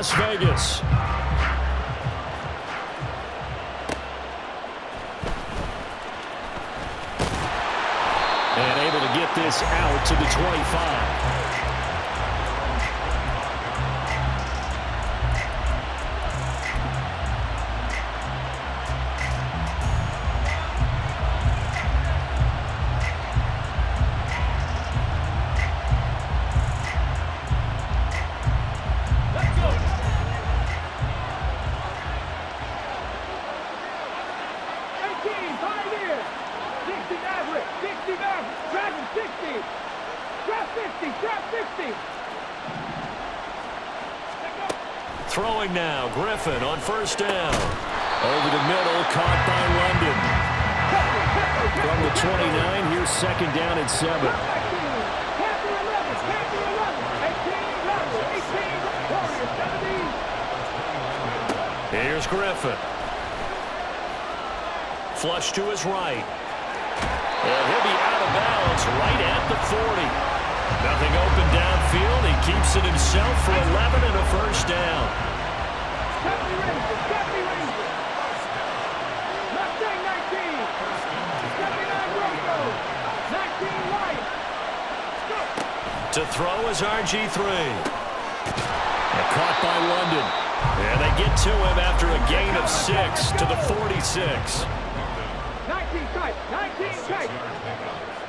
Las Vegas. And able to get this out to the 25. Throwing now, Griffin on first down. Over the middle, caught by London. From the 29, here's second down and 7. Here's Griffin. Flush to his right. And he'll be out of bounds right at the 40. Nothing open downfield. He keeps it himself for 11 and a first down. To throw is RG3. And caught by London. And they get to him after a gain of 6 to the 46. 19 tight, 19 tight.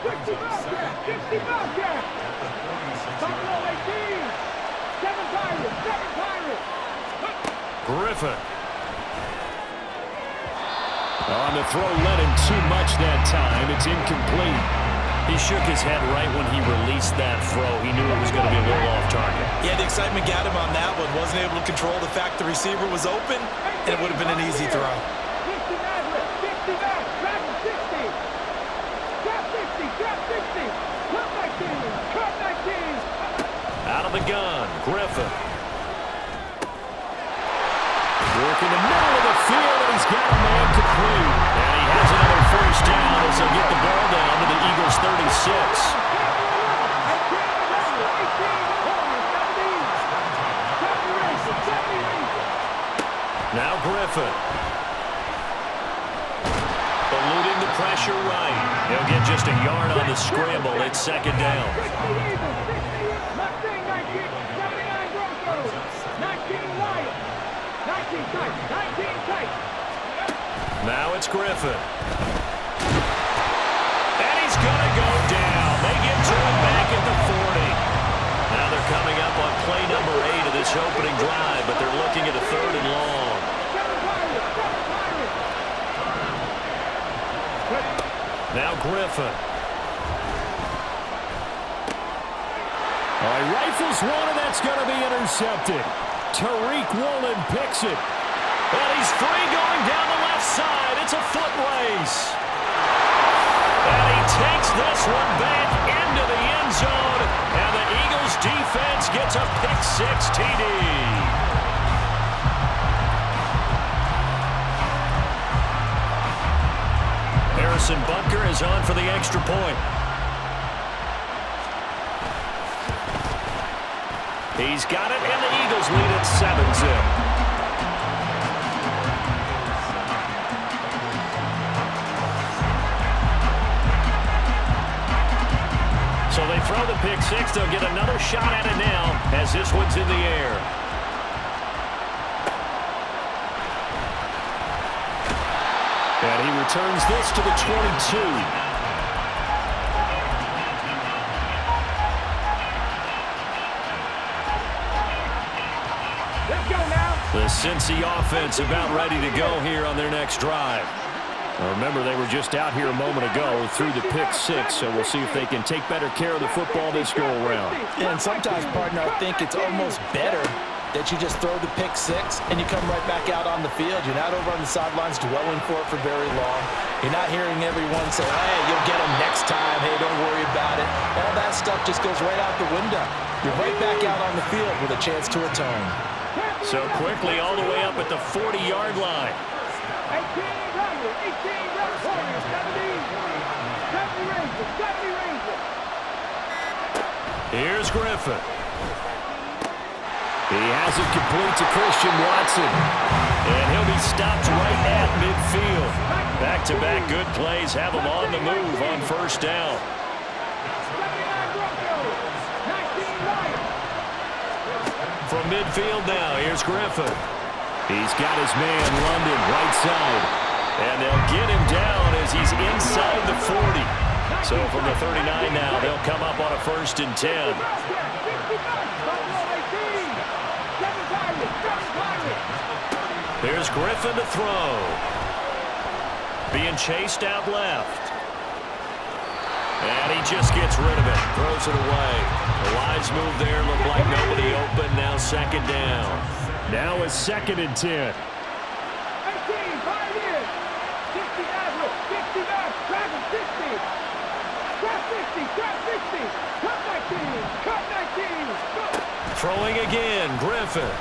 60 Bobcat, 60 Bobcat. Buffalo 18. 7 Pirates, 7 Pirates. Griffin. On the throw, led him too much that time. It's incomplete. He shook his head right when he released that throw. He knew it was going to be a little off target. Yeah, the excitement got him on that one. Wasn't able to control the fact the receiver was open, and it would have been an easy throw. Out of the gun, Griffin. Working the middle of the field, and he's got a man complete. And he has another first down as he'll get the ball down to the Eagles' 36. Now Griffin. Eluding the pressure right. He'll get just a yard on the scramble. It's second down. Now it's Griffin. And he's going to go down. They get to him back at the 40. Now they're coming up on play number 8 of this opening drive, but they're looking at a 3rd and long. Now Griffin. He rifles one, and that's going to be intercepted. Tariq Woolen picks it. And he's free going down the left side. It's a foot race. And he takes this one back into the end zone. And the Eagles defense gets a pick-6 TD. Harrison Butker is on for the extra point. He's got it, and the Eagles lead at 7-zip. So they throw the pick-6. They'll get another shot at it now as this one's in the air. And he returns this to the 22. Let's go now. The Cincy offense about ready to go here on their next drive. Now remember, they were just out here a moment ago through the pick-6, so we'll see if they can take better care of the football this go-around. Yeah, and sometimes, partner, I think it's almost better that you just throw the pick-6 and you come right back out on the field. You're not over on the sidelines dwelling for it for very long. You're not hearing everyone say, hey, you'll get them next time. Hey, don't worry about it. All that stuff just goes right out the window. You're right back out on the field with a chance to atone. So quickly all the way up at the 40-yard line. 18 runners, 70 Rangers. Here's Griffin. He has it complete to Christian Watson. And he'll be stopped right at midfield. Back-to-back good plays have him on the move on first down. From midfield now, here's Griffin. He's got his man, London, right side. And they'll get him down as he's inside the 40. So from the 39 now, they'll come up on a 1st and 10. Here's Griffin to throw. Being chased out left. And he just gets rid of it. Throws it away. The wise move there. Looked like nobody open. Now 2nd down. Now it's 2nd and 10. 60, cut 19, Throwing again, Griffin.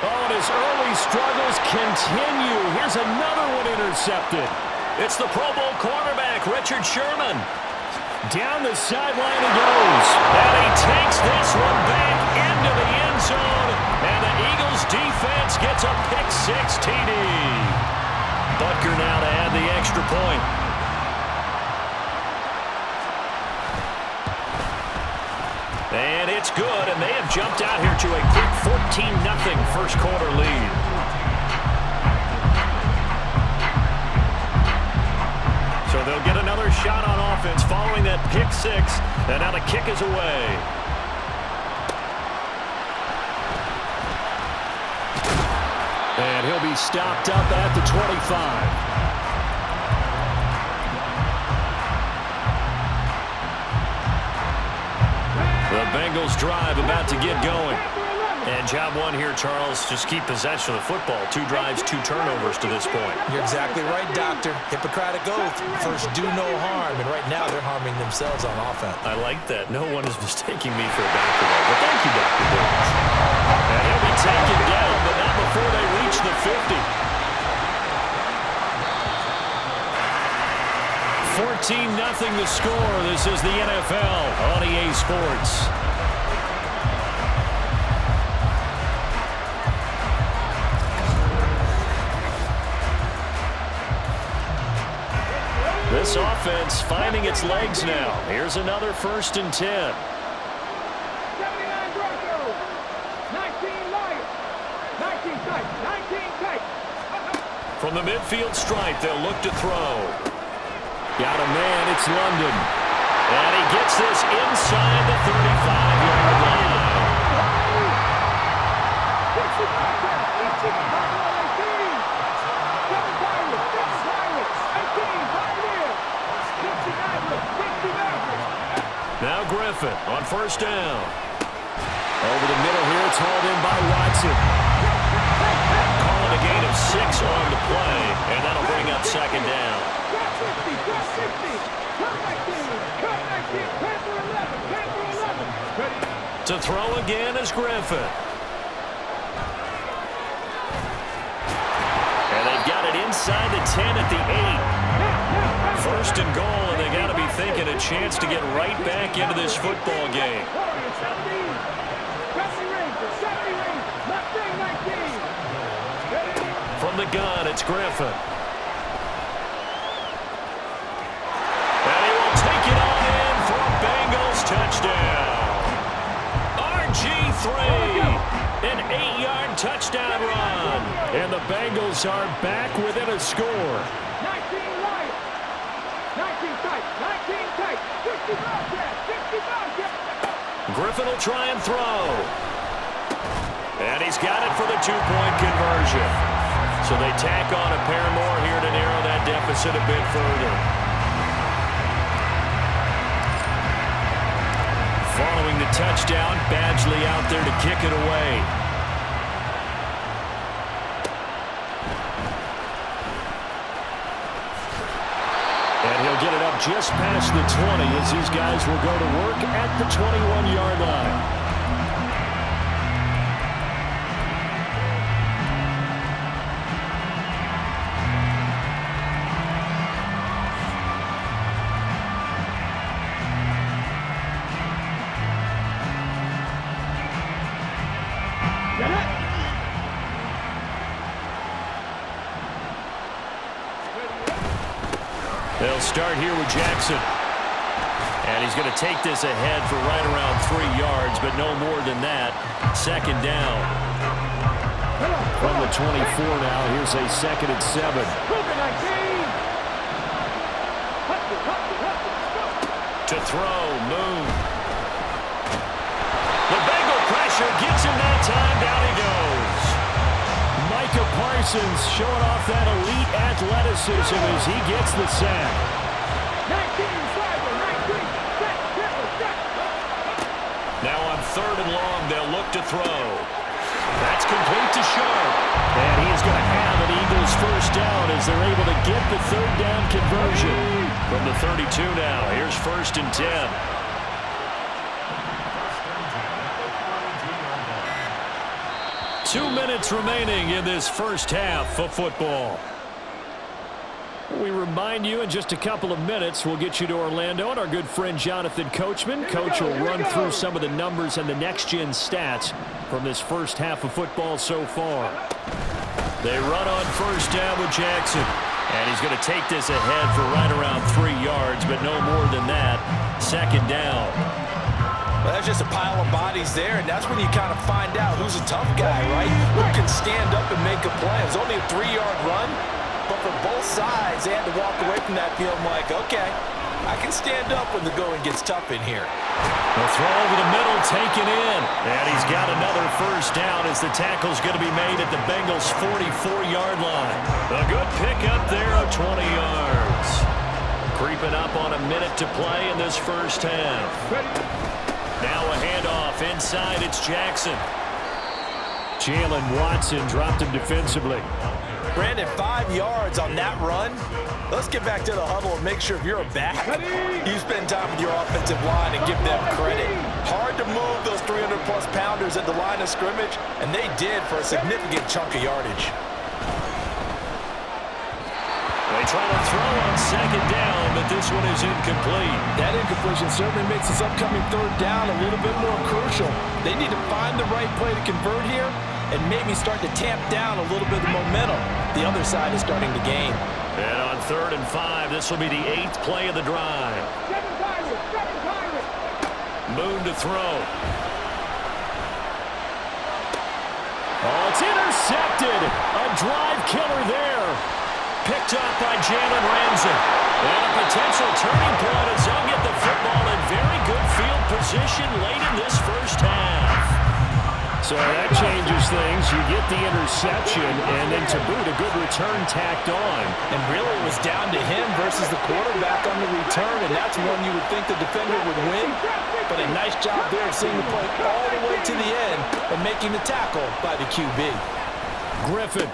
Oh, and his early struggles continue. Here's another one intercepted. It's the Pro Bowl cornerback, Richard Sherman. Down the sideline he goes. And he takes this one back into the end zone. And the Eagles defense gets a pick-6 TD. Butker now to add the extra point. And it's good, and they have jumped out here to a quick 14-0 first quarter lead. So they'll get another shot on offense following that pick-6, and now the kick is away. And he'll be stopped up at the 25. The Bengals drive about to get going. And job one here, Charles, just keep possession of the football. 2 drives, 2 turnovers to this point. You're exactly right, Doctor. Hippocratic oath. First, do no harm. And right now, they're harming themselves on offense. I like that. No one is mistaking me for a doctor, though. But thank you, Dr. Davis. And he'll be taken down, but not before they reach the 50. 14-0 the score. This is the NFL on EA Sports. This offense finding its legs now. Here's another 1st and 10. 79 Broncos, 19 Lions, 19 tight, 19 tight. From the midfield stripe, they'll look to throw. Got a man, it's London. And he gets this inside the 35-yard line. Now Griffin on 1st down. Over the middle here, it's hauled in by Watson. Calling a gain of 6 on the play, and that'll bring up 2nd down. To throw again is Griffin. And they've got it inside the 10 at the 8. 1st and goal, and they got to be thinking a chance to get right back into this football game. From the gun, it's Griffin. And he will take it on in for a Bengals touchdown. RG3, an 8-yard touchdown run. And the Bengals are back within a score. 19 Lions, 19 tight, 19 tight, 60 Bobcats, 60 Bobcats. Griffin will try and throw. And he's got it for the 2-point conversion. So they tack on a pair more here to narrow that deficit a bit further. Following the touchdown, Badgley out there to kick it away. And he'll get it up just past the 20 as these guys will go to work at the 21-yard line. start here with Jackson. And he's going to take this ahead for right around 3 yards, but no more than that. Second down. From the 24 now, here's a 2nd and 7. To throw, Moon. The Bengal pressure gets him that time. Down he goes. Micah Parsons showing off that elite athleticism as he gets the sack. 19, Now on 3rd and long, they'll look to throw. That's complete to Sharp. And he is going to have an Eagles first down as they're able to get the 3rd down conversion. From the 32 now, here's 1st and 10. Two minutes remaining in this first half of football. We remind you in just a couple of minutes we'll get you to Orlando and our good friend Jonathan Coachman. Coach will run through some of the numbers and the next-gen stats from this first half of football so far. They run on 1st down with Jackson. And he's going to take this ahead for right around 3 yards, but no more than that. 2nd down. Well, that's just a pile of bodies there, and that's when you kind of find out who's a tough guy, right? Who can stand up and make a play. It was only a 3-yard run. But for both sides, they had to walk away from that field like, okay, I can stand up when the going gets tough in here. The throw over the middle taken in. And he's got another first down as the tackle's going to be made at the Bengals' 44-yard line. A good pickup there of 20 yards. Creeping up on a minute to play in this first half. Now a handoff inside. It's Jackson. Jalen Watson dropped him defensively. Brandon, 5 yards on that run. Let's get back to the huddle and make sure if you're a back, you spend time with your offensive line and give them credit. Hard to move those 300-plus pounders at the line of scrimmage, and they did for a significant chunk of yardage. They try to throw on 2nd down, but this one is incomplete. That incompletion certainly makes this upcoming 3rd down a little bit more crucial. They need to find the right play to convert here and maybe start to tamp down a little bit of the momentum. The other side is starting to gain. And on 3rd and 5, this will be the 8th play of the drive. Moon to throw. Oh, it's intercepted. A drive killer there. Picked up by Jalen Ramsey. And a potential turning point as they'll get the football in very good field position late in this first half. So that changes things. You get the interception, and then to boot, a good return tacked on. And really it was down to him versus the quarterback on the return, and that's one you would think the defender would win. But a nice job there of seeing the play all the way to the end and making the tackle by the QB. Griffin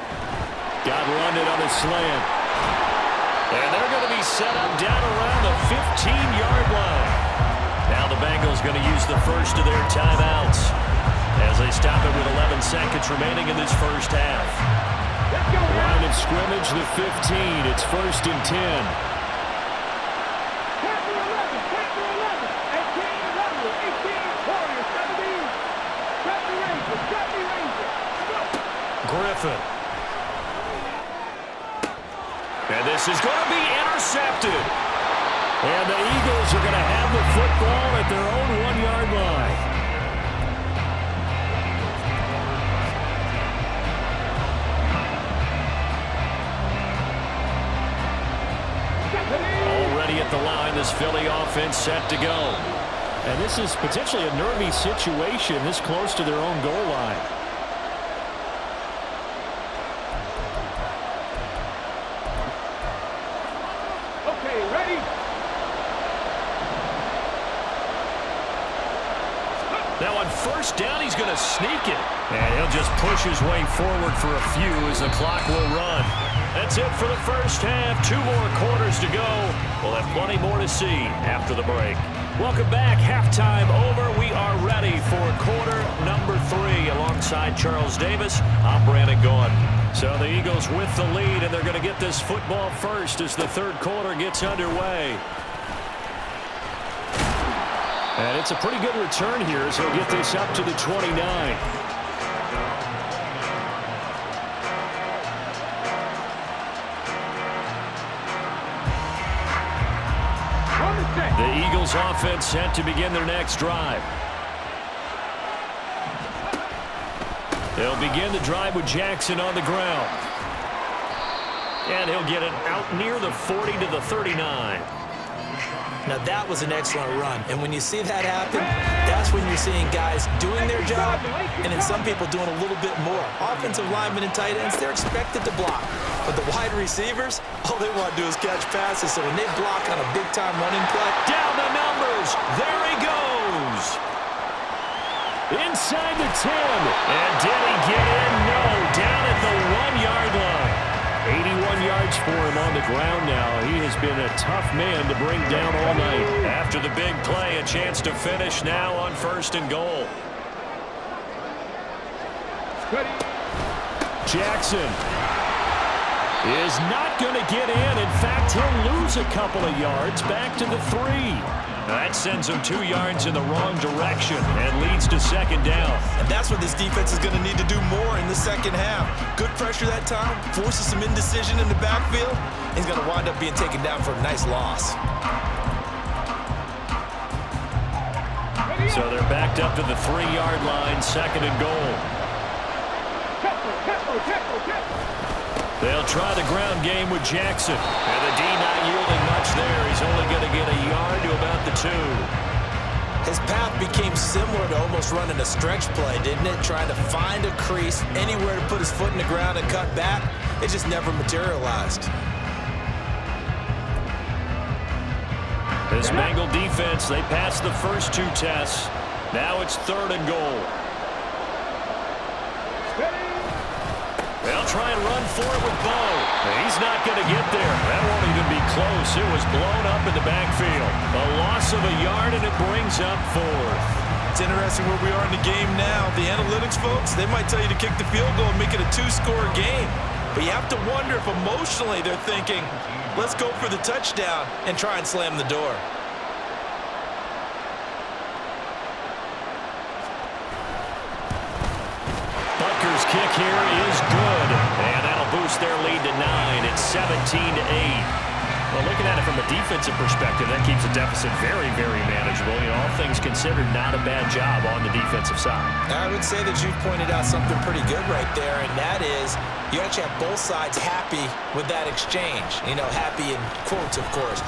got London on a slant. And they're going to be set up down around the 15-yard line. Now the Bengals going to use the first of their timeouts as they stop it with 11 seconds remaining in this first half. Line of scrimmage, the 15. It's 1st and 10. Griffin. And this is going to be intercepted. And the Eagles are going to have the football at their own 1-yard line. Already at the line, this Philly offense set to go. And this is potentially a nervy situation this close to their own goal line. Okay, ready? Now on 1st down, he's going to sneak it. And he'll just push his way forward for a few as the clock will run. That's it for the first half. 2 more quarters to go. We'll have plenty more to see after the break. Welcome back. Halftime over. We are ready for quarter number 3. Alongside Charles Davis, I'm Brandon Gordon. So the Eagles with the lead, and they're going to get this football first as the 3rd quarter gets underway. And it's a pretty good return here as he'll get this up to the 29. The Eagles offense set to begin their next drive. They'll begin the drive with Jackson on the ground. And he'll get it out near the 40 to the 39. Now, that was an excellent run. And when you see that happen, that's when you're seeing guys doing their job and then some people doing a little bit more. Offensive linemen and tight ends, they're expected to block. But the wide receivers, all they want to do is catch passes. So when they block on a big-time running play, down the numbers. There he goes. Inside the 10. And did he get in? No. Down at the 1-yard line. 81 yards for him on the ground now. He has been a tough man to bring down all night. After the big play, a chance to finish now on 1st and goal. Jackson is not going to get in. In fact, he'll lose a couple of yards back to the 3. That sends him 2 yards in the wrong direction and leads to 2nd down. And that's what this defense is going to need to do more in the second half. Good pressure that time, forces some indecision in the backfield. He's going to wind up being taken down for a nice loss. So they're backed up to the 3-yard line, 2nd and goal. They'll try the ground game with Jackson. And the D not yielding much there. He's only going to get a yard to about the 2. His path became similar to almost running a stretch play, didn't it? Trying to find a crease, anywhere to put his foot in the ground and cut back. It just never materialized. This Bengal defense, they passed the first 2 tests. Now it's 3rd and goal. They'll try and run for it with Bo. He's not going to get there. That won't even be close. It was blown up in the backfield. A loss of a yard, and it brings up 4th. It's interesting where we are in the game now. The analytics folks, they might tell you to kick the field goal and make it a 2-score game. But you have to wonder if emotionally they're thinking, let's go for the touchdown and try and slam the door. Butker's kick here is good. And that'll boost their lead to 9. It's 17-8. Well, looking at it from a defensive perspective, that keeps the deficit very, very manageable. You know, all things considered, not a bad job on the defensive side. I would say that you've pointed out something pretty good right there, and that is you actually have both sides happy with that exchange. You know, happy in quotes, of course.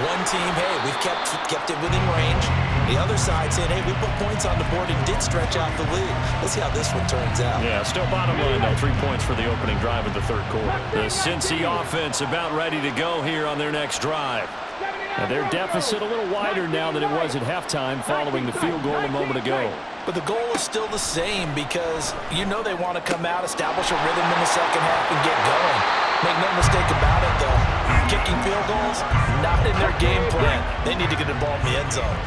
One team, hey, we've kept it within range. The other side saying, hey, we put points on the board and did stretch out the lead. Let's see how this one turns out. Yeah, still bottom line, though. 3 points for the opening drive of the 3rd quarter. The Cincy offense about ready to go here on their next drive. And their deficit a little wider now than it was at halftime following the field goal a moment ago. But the goal is still the same because you know they want to come out, establish a rhythm in the second half, and get going. Make no mistake about it, though. Kicking field goals, not in their game plan. They need to get the ball in the end zone.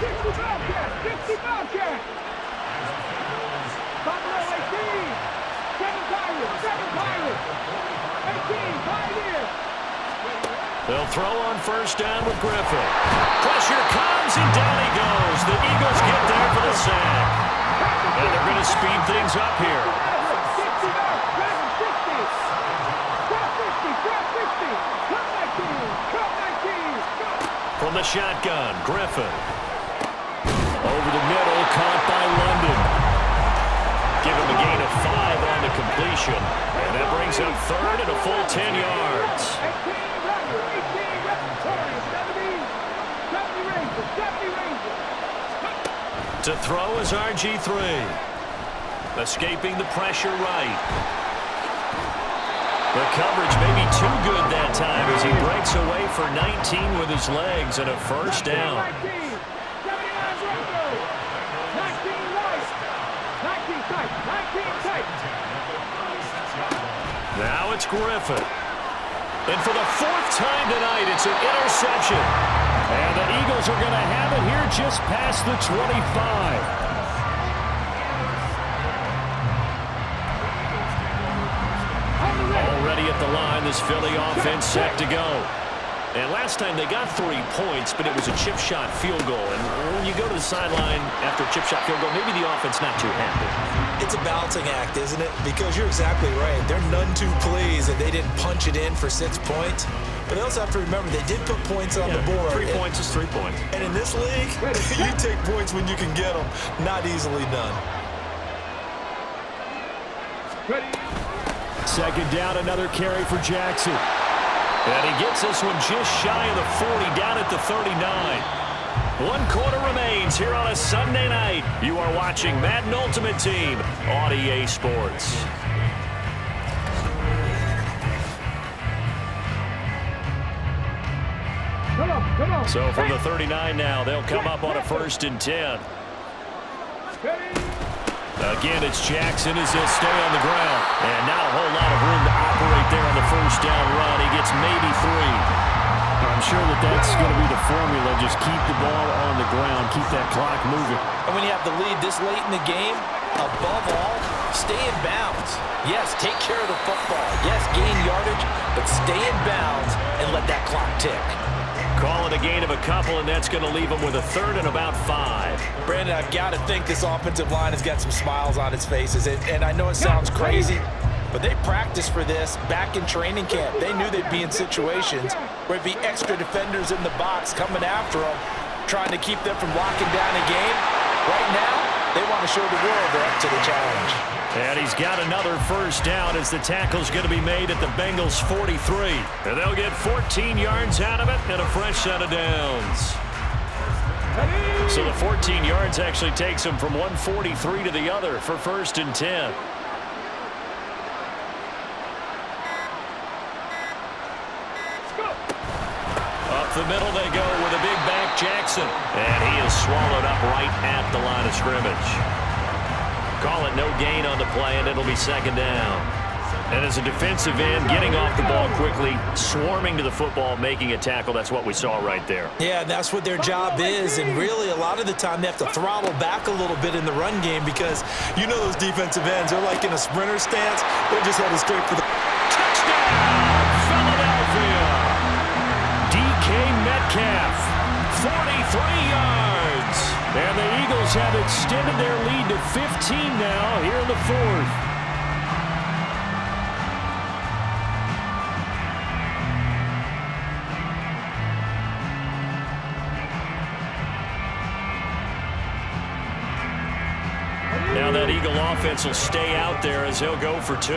They'll throw on 1st down with Griffin. Pressure comes, and down he goes. The Eagles get there for the sack. And they're going to speed things up here. From the shotgun, Griffin. Over the middle, caught by London. Give him a gain of 5 on the completion. And that brings up 3rd and a full 10 yards. To throw is RG3. Escaping the pressure right. The coverage may be too good that time as he breaks away for 19 with his legs and a 1st down. Now it's Griffin. And for the 4th time tonight, it's an interception. And the Eagles are going to have it here just past the 25. Already at the line, this Philly offense set to go. And last time they got 3 points, but it was a chip shot field goal. And when you go to the sideline after a chip shot field goal, maybe the offense not too happy. It's a balancing act, isn't it? Because you're exactly right. They're none too pleased that they didn't punch it in for 6 points. But they also have to remember they did put points on the board. 3 points is 3 points. And in this league, you take points when you can get them. Not easily done. Second down, another carry for Jackson. And he gets this one just shy of the 40, down at the 39. 1 quarter remains here on a Sunday night. You are watching Madden Ultimate Team on EA Sports. Come on. So from the 39 now, they'll come up on a 1st and 10. Again, it's Jackson as he'll stay on the ground. And not a whole lot of room to operate there on the 1st down run. He gets maybe 3. I'm sure that's going to be the formula. Just keep the ball on the ground. Keep that clock moving. And when you have the lead this late in the game, above all, stay in bounds. Yes, take care of the football. Yes, gain yardage, but stay in bounds and let that clock tick. Call it a gain of a couple, and that's going to leave them with a 3rd and about 5. Brandon, I've got to think this offensive line has got some smiles on its faces. And I know it sounds crazy, but they practiced for this back in training camp. They knew they'd be in situations where it'd be extra defenders in the box coming after them, trying to keep them from locking down a game. Right now, they want to show the world they're up to the challenge. And he's got another 1st down as the tackle's going to be made at the Bengals' 43. And they'll get 14 yards out of it and a fresh set of downs. So the 14 yards actually takes them from 143 to the other for 1st and 10. Up the middle they go with a big back Jackson. And he is swallowed up right at the line of scrimmage. Call it no gain on the play, and it'll be 2nd down. And as a defensive end, getting off the ball quickly, swarming to the football, making a tackle, that's what we saw right there. Yeah, that's what their job is, and really a lot of the time they have to throttle back a little bit in the run game because you know those defensive ends, they're like in a sprinter stance. They're just headed straight for the... Touchdown, Philadelphia! DK Metcalf, 43 yards. And the Eagles have extended their lead to 15 now here in the 4th. Now that Eagle offense will stay out there as he'll go for 2.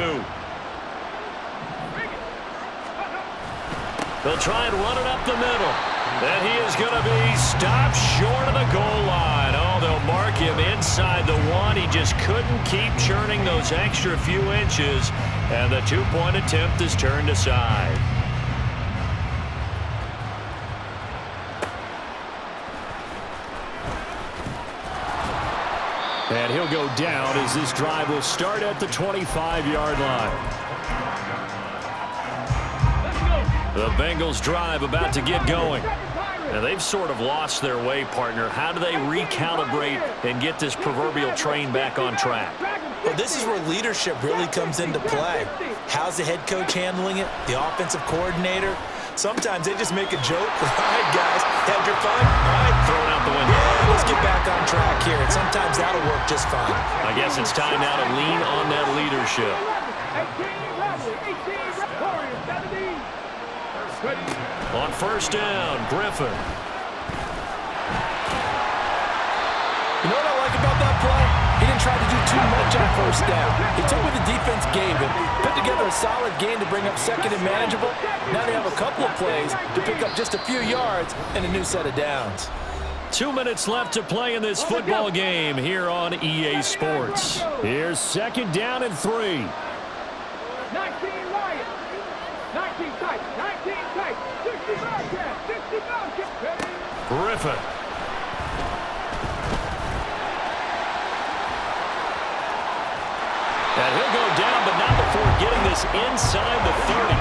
They'll try and run it up the middle. And he is going to be stopped short of the goal line. Oh, they'll mark him inside the 1. He just couldn't keep churning those extra few inches. And the 2-point attempt is turned aside. And he'll go down as this drive will start at the 25-yard line. The Bengals drive about to get going. Now they've sort of lost their way, partner. How do they recalibrate and get this proverbial train back on track? Well, this is where leadership really comes into play. How's the head coach handling it? The offensive coordinator? Sometimes they just make a joke. All right, guys, had your fun? All right, throw it out the window. Yeah, let's get back on track here. And sometimes that'll work just fine. I guess it's time now to lean on that leadership. On 1st down, Griffin. You know what I like about that play? He didn't try to do too much on 1st down. He took what the defense gave him, put together a solid game to bring up 2nd and manageable. Now they have a couple of plays to pick up just a few yards and a new set of downs. 2 minutes left to play in this football game here on EA Sports. Here's 2nd down and 3. 19 Lions. 19 tight. 19 tight. 60 Bobcats. 60 Bobcats. Griffin. And he'll go down, but not before getting this inside the 30.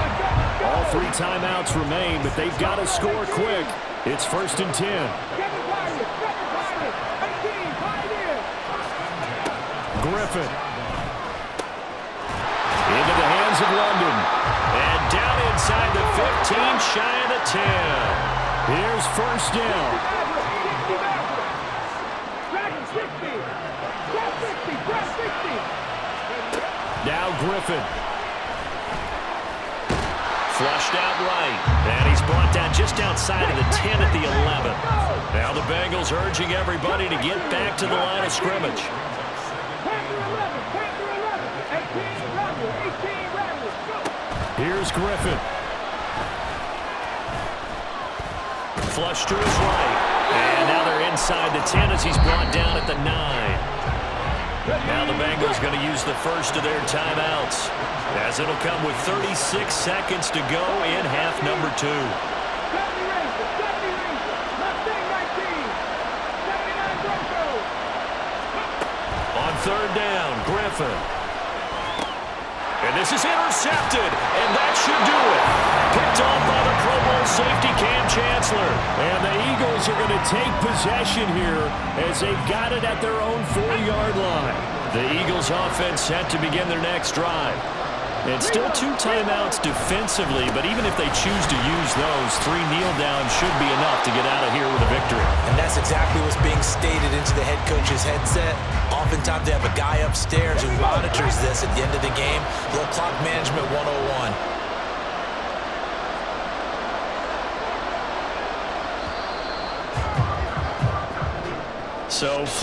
All 3 timeouts remain, but they've got to score quick. It's 1st and 10. Griffin. Into the hands of London. And down inside the 15 shy of the 10. Here's first down. Now Griffin. Flushed out right. And he's brought down just outside of the 10 at the 11. Now the Bengals urging everybody to get back to the line of scrimmage. Here's Griffin. Flush to his right. And now they're inside the 10 as he's brought down at the 9. Now the Bengals going to use the first of their timeouts, as it'll come with 36 seconds to go in half number 2. On third down, Griffin. And this is intercepted, and that should do it. Picked off by the Pro Bowl safety Cam Chancellor. And the Eagles are going to take possession here as they've got it at their own 4-yard line. The Eagles offense set to begin their next drive. And still 2 timeouts defensively, but even if they choose to use those, 3 kneel downs should be enough to get out of here with a victory. And that's exactly what's being stated into the head coach's headset. Oftentimes they have a guy upstairs who monitors this at the end of the game. Little clock management 101. So